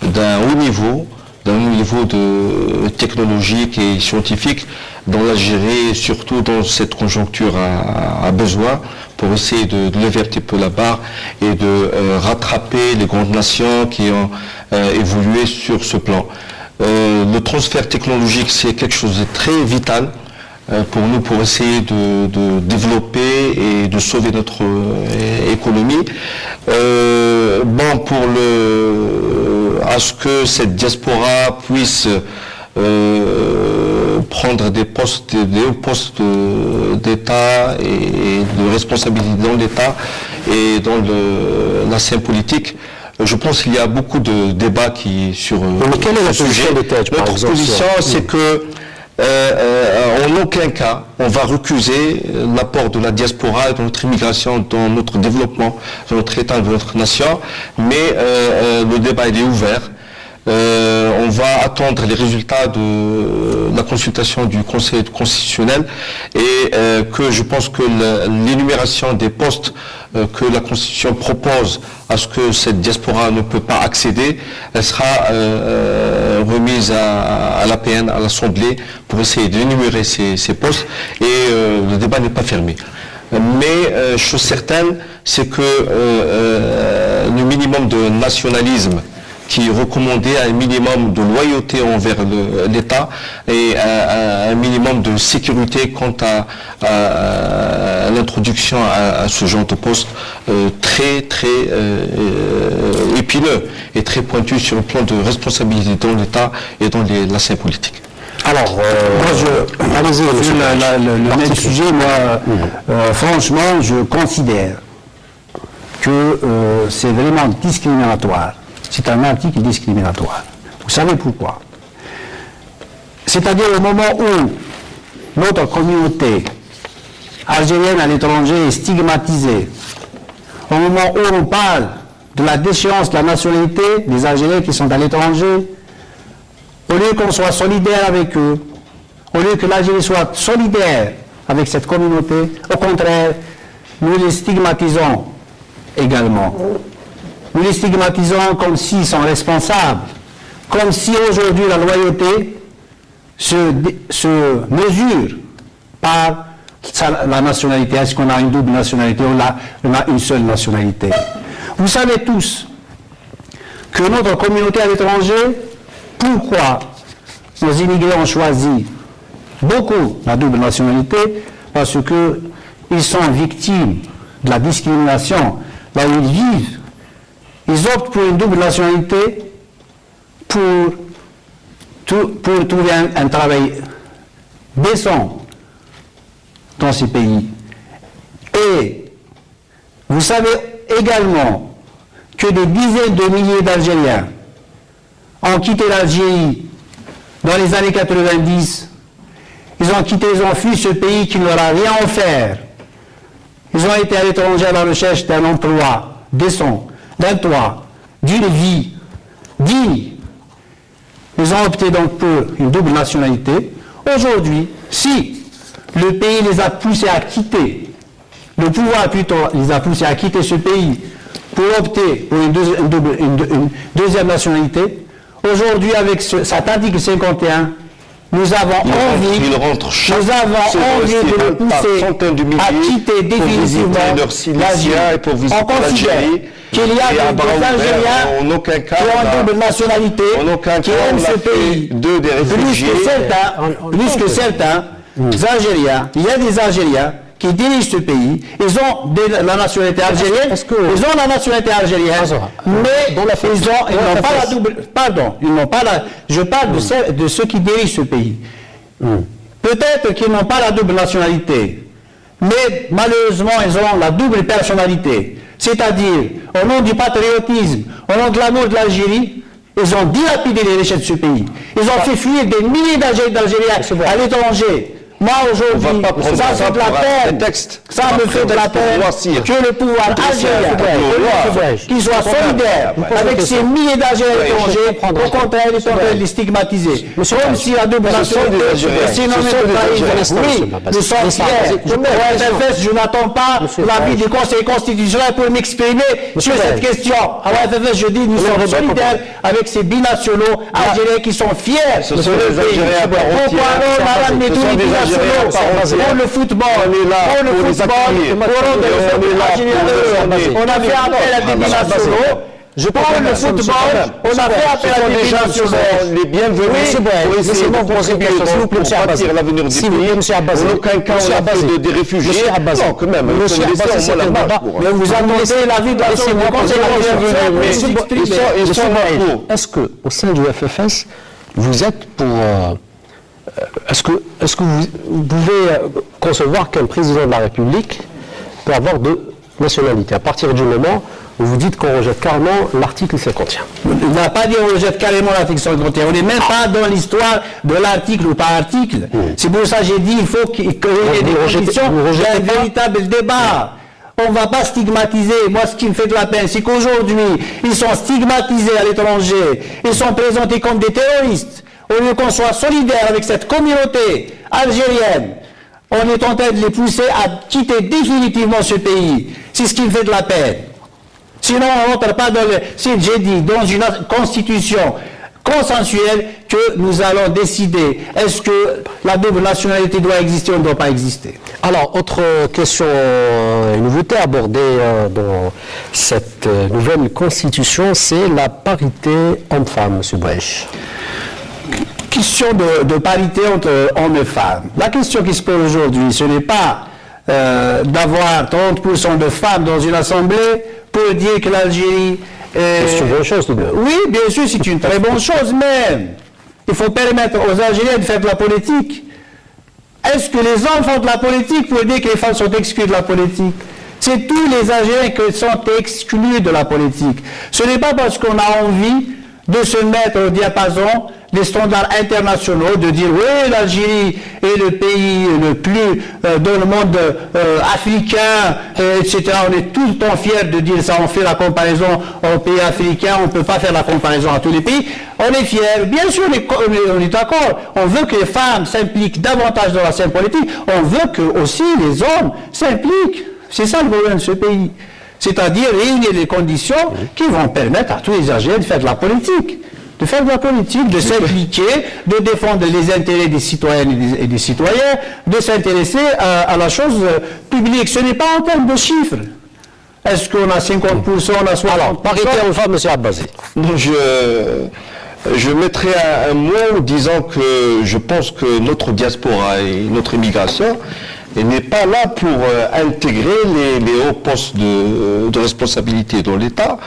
d'un haut niveau de technologique et scientifique dont l'Algérie, surtout dans cette conjoncture, a besoin pour essayer de lever un petit peu la barre et de rattraper les grandes nations qui ont évolué sur ce plan. Le transfert technologique, c'est quelque chose de très vital pour nous, pour essayer de développer et de sauver notre économie. bon pour à ce que cette diaspora puisse prendre des hauts postes d'État et de responsabilité dans l'État et dans la scène politique. Je pense qu'il y a beaucoup de débats sur mais quelle est la position des têtes, par exemple? Notre position, c'est que en aucun cas, on va recuser l'apport de la diaspora et de notre immigration dans notre développement, dans notre État, dans notre nation, mais le débat il est ouvert. On va attendre les résultats de la consultation du Conseil constitutionnel et que je pense que l'énumération des postes que la Constitution propose à ce que cette diaspora ne peut pas accéder, elle sera remise à l'APN, à l'Assemblée, pour essayer d'énumérer ces postes et le débat n'est pas fermé. Mais chose certaine, c'est que le minimum de nationalisme qui est recommandé à un minimum de loyauté envers l'État et à un minimum de sécurité quant à l'introduction à ce genre de poste très épineux et très pointu sur le plan de responsabilité dans l'État et dans la scène politique. Alors, allez-y, le même sujet, moi, franchement, je considère que c'est vraiment discriminatoire. C'est un article discriminatoire. Vous savez pourquoi? C'est-à-dire au moment où notre communauté algérienne à l'étranger est stigmatisée, au moment où on parle de la déchéance de la nationalité des Algériens qui sont à l'étranger, au lieu qu'on soit solidaire avec eux, au lieu que l'Algérie soit solidaire avec cette communauté, au contraire, nous les stigmatisons également. Nous les stigmatisons comme s'ils sont responsables, comme si aujourd'hui la loyauté se mesure par la nationalité. Est-ce qu'on a une double nationalité ou on a une seule nationalité? Vous savez tous que notre communauté à l'étranger, pourquoi nos immigrés ont choisi beaucoup la double nationalité? Parce qu'ils sont victimes de la discrimination là où ils vivent. Ils optent pour une double nationalité pour trouver un travail décent dans ces pays. Et vous savez également que des dizaines de milliers d'Algériens ont quitté l'Algérie dans les années 90. Ils ont fui ce pays qui ne leur a rien offert. Ils ont été à l'étranger à la recherche d'un emploi décent, d'un toit, d'une vie digne. Ils ont opté donc pour une double nationalité. Aujourd'hui, si le pays les a poussés à quitter, le pouvoir plutôt les a poussés à quitter ce pays pour opter pour une deuxième nationalité, aujourd'hui avec cet article 51, nous avons envie de le pousser à quitter définitivement l'Algérie. On considère qu'il y a des Algériens qui ont une double nationalité, qui aiment ce pays plus que certains Algériens. Il y a des Algériens qui dirigent ce pays, ils ont la nationalité algérienne, mais ils n'ont pas la double, je parle de ceux qui dirigent ce pays. Peut-être qu'ils n'ont pas la double nationalité, mais malheureusement ils ont la double personnalité, c'est-à-dire au nom du patriotisme, au nom de l'amour de l'Algérie, ils ont dilapidé les richesses de ce pays. Ils ont fait fuir des milliers d'Algériens à l'étranger. Moi aujourd'hui, ça fait de la peine, ça me fait de la peine que le pouvoir algérien, qu'il soit solidaire avec ces milliers d'Algériens étrangers, au contraire, ils sont en train de les stigmatiser. Comme si la double nationalité, c'est nommé de trahison. Oui, nous sommes fiers. Au FFS, je n'attends pas l'avis du Conseil constitutionnel pour m'exprimer sur cette question. À FFS, je dis, nous sommes solidaires avec ces binationaux algériens qui sont fiers de ce pays. Pourquoi non, Madame Métouni, binationaux pour le football, on a fait appel à des binationaux Je parle le football, on a fait appel à des gens les bienvenus pour essayer de contribuer pour bâtir l'avenir du pays. En aucun cas, on a fait des réfugiés. Non, quand même, mais vous annoncez l'avis de la Société. Est-ce qu'au sein du FFS, vous êtes pour... Est-ce que vous pouvez concevoir qu'un président de la République peut avoir deux nationalités à partir du moment où vous dites qu'on rejette carrément l'article 51? Il n'a pas dit on rejette carrément l'article 51. On n'est même pas dans l'histoire de l'article ou par article. C'est pour ça que j'ai dit il faut qu'il y ait des conditions d'un véritable débat. On ne va pas stigmatiser. Moi, ce qui me fait de la peine, c'est qu'aujourd'hui, ils sont stigmatisés à l'étranger. Ils sont présentés comme des terroristes. Au lieu qu'on soit solidaire avec cette communauté algérienne, on est en train de les pousser à quitter définitivement ce pays. C'est ce qui me fait de la peine. Sinon, on n'entre pas dans j'ai dit, dans une constitution consensuelle que nous allons décider. Est-ce que la double nationalité doit exister ou ne doit pas exister? Alors, autre question, une nouveauté abordée dans cette nouvelle constitution, c'est la parité homme-femme, M. Brèche. Question de parité entre hommes et femmes. La question qui se pose aujourd'hui, ce n'est pas d'avoir 30% de femmes dans une assemblée pour dire que l'Algérie c'est une bonne chose, tout de même. Oui, bien sûr, c'est une très bonne chose, mais il faut permettre aux Algériens de faire de la politique. Est-ce que les hommes font de la politique pour dire que les femmes sont exclues de la politique? C'est tous les Algériens qui sont exclus de la politique. Ce n'est pas parce qu'on a envie de se mettre au diapason des standards internationaux, de dire oui, l'Algérie est le pays le plus dans le monde africain, etc. On est tout le temps fiers de dire ça, on fait la comparaison aux pays africains, on ne peut pas faire la comparaison à tous les pays. On est fiers, bien sûr, on est d'accord, on veut que les femmes s'impliquent davantage dans la scène politique, on veut que aussi les hommes s'impliquent. C'est ça le problème de ce pays. C'est-à-dire réunir les conditions qui vont permettre à tous les Algériens de faire de la politique. De faire de la politique, de s'impliquer, de défendre les intérêts des citoyennes et des citoyens, de s'intéresser à la chose publique. Ce n'est pas en termes de chiffres. Est-ce qu'on a 50%, on a 60%? Alors, parité homme-femme, M. Abbasi. Non, je mettrai un mot disant que je pense que notre diaspora et notre immigration n'est pas là pour intégrer les hauts postes de responsabilité dans l'État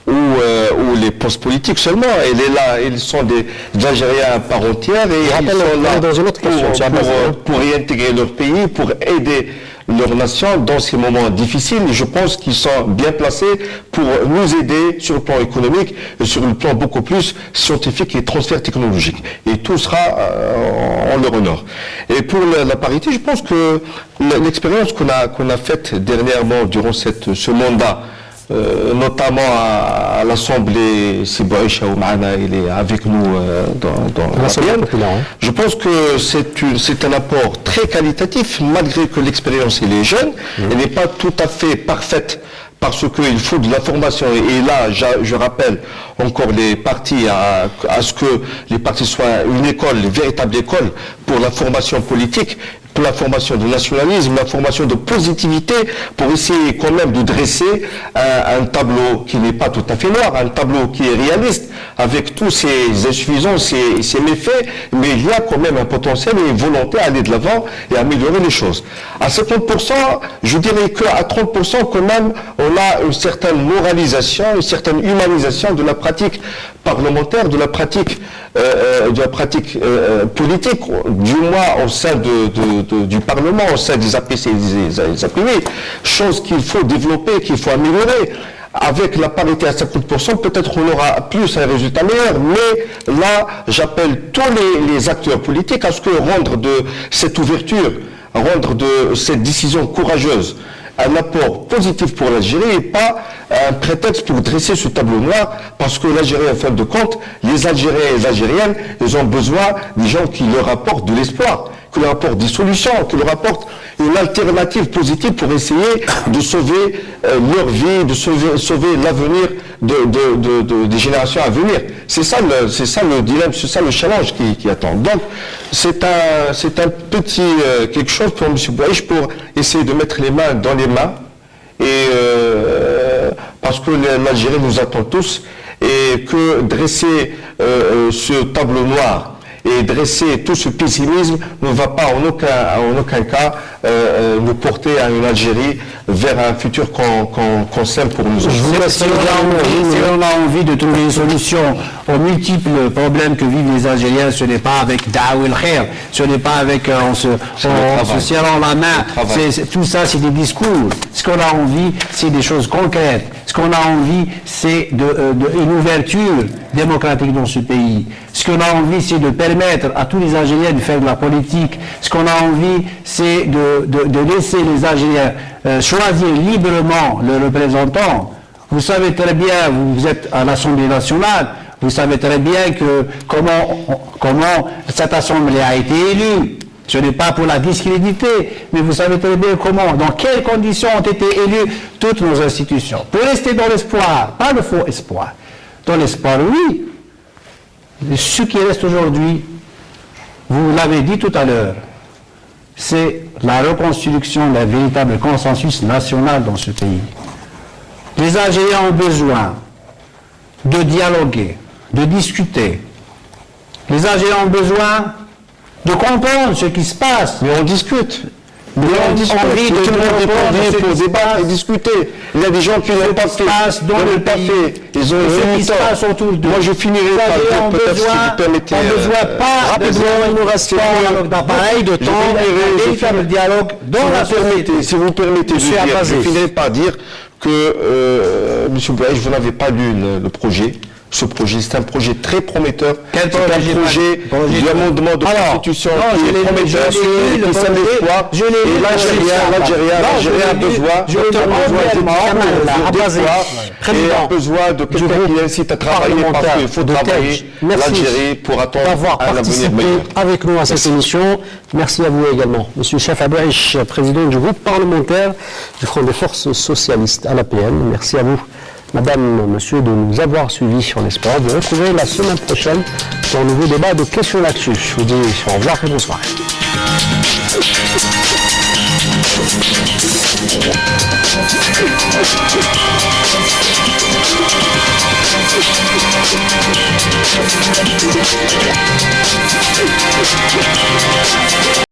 ou les postes politiques seulement. Elle est là, ils sont des Algériens à part entière et ils sont là dans une autre question, pour réintégrer leur pays, pour aider leur nation dans ces moments difficiles. Et je pense qu'ils sont bien placés pour nous aider sur le plan économique et sur le plan beaucoup plus scientifique et transfert technologique. Et tout sera en leur honneur. Et pour la parité, je pense que l'expérience qu'on a faite dernièrement durant ce mandat, notamment à l'Assemblée, Sibaïcha Oumana, il est avec nous dans l'Assemblée. Je pense que c'est un apport très qualitatif, malgré que l'expérience elle est jeune, elle n'est pas tout à fait parfaite, parce qu'il faut de la formation. Et là, je rappelle encore les partis à ce que les partis soient une école, une véritable école pour la formation politique, pour la formation de nationalisme, la formation de positivité, pour essayer quand même de dresser un tableau qui n'est pas tout à fait noir, un tableau qui est réaliste, avec tous ses insuffisances, ses méfaits, mais il y a quand même un potentiel et une volonté à aller de l'avant et à améliorer les choses. À 50%, je dirais qu'à 30% quand même, on a une certaine moralisation, une certaine humanisation de la pratique parlementaire, de la pratique politique, du moins au sein du Parlement, au sein des APC et des API, chose qu'il faut développer, qu'il faut améliorer. Avec la parité à 50%, peut-être on aura plus un résultat meilleur, mais là, j'appelle tous les acteurs politiques à ce que rendre de cette ouverture, rendre de cette décision courageuse un apport positif pour l'Algérie et pas un prétexte pour dresser ce tableau noir, parce que l'Algérie, en fin de compte, les Algériens et les Algériennes, ils ont besoin des gens qui leur apportent de l'espoir, qui leur apportent des solutions, qui leur apportent une alternative positive pour essayer de sauver leur vie, de sauver l'avenir des générations à venir. C'est ça le dilemme, c'est ça le challenge qui attend. Donc, c'est un petit quelque chose pour M. Bouaïch pour essayer de mettre les mains dans les mains et parce que l'Algérie nous attend tous, et que dresser ce tableau noir et dresser tout ce pessimisme ne va pas en aucun cas nous porter à une Algérie vers un futur qu'on sème pour nous. Si on a envie de trouver une solution aux multiples problèmes que vivent les Algériens, ce n'est pas avec Da'ou el Khair, ce n'est pas avec en se serrant la main, tout ça c'est des discours. Ce qu'on a envie, c'est des choses concrètes. Ce qu'on a envie, c'est une ouverture démocratique dans ce pays. Ce qu'on a envie, c'est de permettre à tous les Algériens de faire de la politique. Ce qu'on a envie, c'est de laisser les Algériens choisir librement leurs représentants. Vous savez très bien, vous êtes à l'Assemblée nationale, vous savez très bien comment cette Assemblée a été élue. Ce n'est pas pour la discréditer, mais vous savez très bien dans quelles conditions ont été élues toutes nos institutions. Pour rester dans l'espoir, pas le faux espoir. Dans l'espoir, oui. Ce qui reste aujourd'hui, vous l'avez dit tout à l'heure, c'est la reconstruction d'un véritable consensus national dans ce pays. Les Algériens ont besoin de dialoguer, de discuter. Les Algériens ont besoin de comprendre ce qui se passe. Mais on discute. Mais on discute. Tout le monde est pour débattre et discuter. Il y a des gens qui n'ont pas fait. Ils ont ce qui se passe autour d'eux. Moi, je finirai par dire, peut-être, si vous permettez. On ne doit pas rapidement, il nous reste pas un dialogue d'appareil, de temps, un véritable dialogue dans la société. Si vous permettez de dire, je finirai par dire que, M. Bouaïch, vous n'avez pas lu le projet. Ce projet, c'est un projet très prometteur. Quel projet? C'est un projet d'amendement de constitution qui est prometteur, qui sème l'espoir. Et l'Algérien a besoin de quelqu'un qui incite à travailler, parce qu'il faut travailler l'Algérie pour attendre un avenir meilleur. Avec nous à cette émission. Merci à vous également. Monsieur Chef Abouaïch, président du groupe parlementaire du Front des Forces Socialistes à l'APN. Merci à vous, Madame, Monsieur, de nous avoir suivis sur l'espoir. Vous retrouverez la semaine prochaine pour un nouveau débat de questions là-dessus. Je vous dis au revoir et bonsoir.